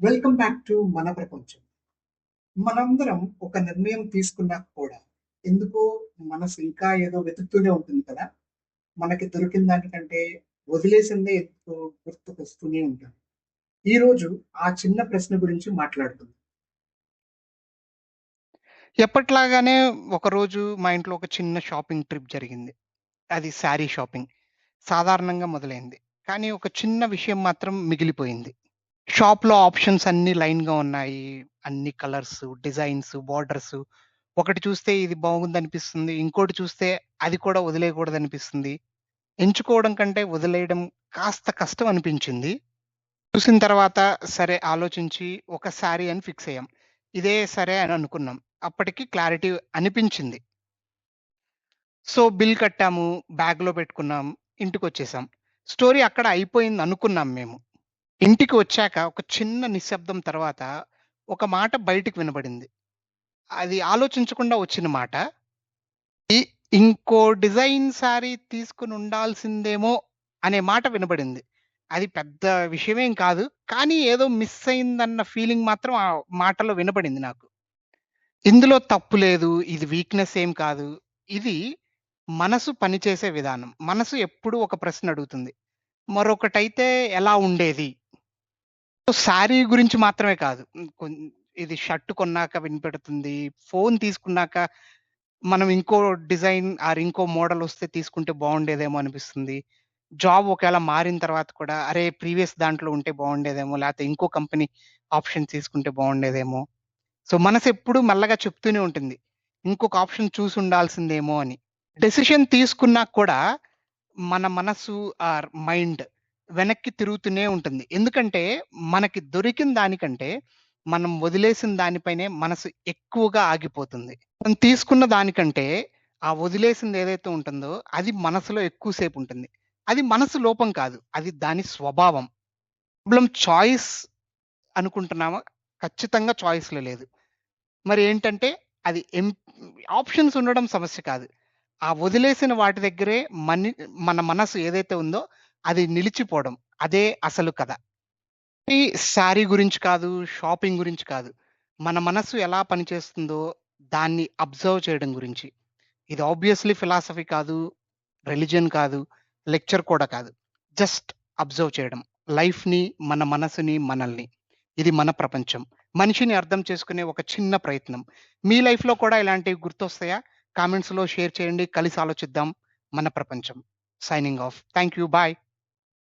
Welcome back to మన ప్రపంచం. మనందరం ఒక నిర్ణయం తీసుకున్నాక కూడా ఎందుకో మనసు ఇంకా ఏదో వెతుకుతూనే ఉంటుంది కదా! మనకి దొరికిన దానికంటే వదిలేసిందే ఎక్కువ గుర్తుకొస్తూనే ఉంటుంది. ఈరోజు ఆ చిన్న ప్రశ్న గురించి మాట్లాడుకుందాం. ఎప్పటిలాగానే ఒకరోజు మా ఇంట్లో ఒక చిన్న షాపింగ్ ట్రిప్ జరిగింది. అది శారీ షాపింగ్. సాధారణంగా మొదలైంది. కానీ ఒక చిన్న విషయం మాత్రం మిగిలిపోయింది. షాప్‌లో ఆప్షన్స్ అన్నీ లైన్‌గా ఉన్నాయి. అన్ని కలర్స్, డిజైన్స్, బోర్డర్స్. ఒకటి చూస్తే ఇది బాగుందనిపిస్తుంది. ఇంకోటి చూస్తే అది కూడా వదిలేయకూడదనిపిస్తుంది. ఎంచుకోవడం కంటే వదిలేయడం కాస్త కష్టం అనిపించింది. చూసిన తర్వాత సరే ఆలోచించి ఒక శారీ అని ఫిక్స్ అయ్యాం. ఇదే సరే అని అనుకున్నాం. అప్పటికి క్లారిటీ అనిపించింది. సో, బిల్ కట్టాము, బ్యాగ్‌లో పెట్టుకున్నాం, ఇంటికొచ్చేసాం. స్టోరీ అక్కడ అయిపోయిందనుకున్నాం మేము. ఇంటికి వచ్చాక ఒక చిన్న నిశ్శబ్దం తర్వాత ఒక మాట బయటికి వినబడింది. అది ఆలోచించకుండా వచ్చిన మాట. ఇ ఇంకో డిజైన్ శారీ తీసుకొనుండాల్సిందేమో అనే మాట వినబడింది. అది పెద్ద విషయమేం కాదు. కానీ ఏదో మిస్ అయిందన్న ఫీలింగ్ మాత్రం ఆ మాటలో వినబడింది నాకు. ఇందులో తప్పు లేదు. ఇది వీక్‌నెస్ ఏం కాదు. ఇది మనసు పనిచేసే విధానం. మనసు ఎప్పుడూ ఒక ప్రశ్న అడుగుతుంది. మరొకటైతే ఎలా ఉండేది? సో, శారీ గురించి మాత్రమే కాదు. ఇది షర్ట్ కొన్నాక వినపెడుతుంది. ఫోను తీసుకున్నాక మనం ఇంకో డిజైన్ ఇంకో మోడలొస్తే తీసుకుంటే బావుండేదేమో అనిపిస్తుంది. జాబ్ ఒకేళ మారిన తర్వాత కూడా అరే! ప్రీవియస్ దాంట్లో ఉంటే బావుండేదేమో, లేతే ఇంకో కంపెనీ ఆప్షన్ తీసుకుంటే బావుండేదేమో. సో, మనసెప్పుడు మెల్లగా చెప్తూనే ఉంటుంది. ఇంకొక ఆప్షన్ చూసుండాల్సిందేమో అని. డెసిషన్ తీసుకున్నాక కూడా మన మనసు మైండ్ వెనక్కి తిరుగుతూనే ఉంటుంది. ఎందుకంటే మనకి దొరికిన దానికంటే మనం వదిలేసిన దానిపైనే మనసు ఎక్కువగా ఆగిపోతుంది. మనం తీసుకున్న దానికంటే ఆ వదిలేసింది ఏదైతే ఉంటుందో అది మనసులో ఎక్కువ సేపు ఉంటుంది. అది మనసు లోపం కాదు. అది దాని స్వభావం. ప్రాబ్లమ్ చాయిస్ అనుకుంటున్నామా? ఖచ్చితంగా చాయిస్‌లో లేదు. మరి ఏంటంటే అది ఆప్షన్స్ ఉండడం సమస్య కాదు. ఆ వదిలేసిన వాటి దగ్గరే మన మనసు ఏదైతే ఉందో అది నిలిచిపోవడం. అదే అసలు కథ. ఈ శారీ గురించి కాదు, షాపింగ్ గురించి కాదు. మన మనసు ఎలా పనిచేస్తుందో దాన్ని అబ్జర్వ్ చేయడం గురించి. ఇది ఆబ్వియస్‌లీ ఫిలాసఫీ కాదు, రిలిజియన్ కాదు, లెక్చర్ కూడా కాదు. జస్ట్ అబ్జర్వ్ చేయడం. లైఫ్‌ని, మన మనసుని, మనల్ని. ఇది మన ప్రపంచం. మనిషిని అర్థం చేసుకునే ఒక చిన్న ప్రయత్నం. మీ లైఫ్‌లో కూడా ఇలాంటివి గుర్తొస్తాయా? కామెంట్స్‌లో షేర్ చేయండి. కలిసి ఆలోచిద్దాం. మన ప్రపంచం. Signing off. Thank you. Bye.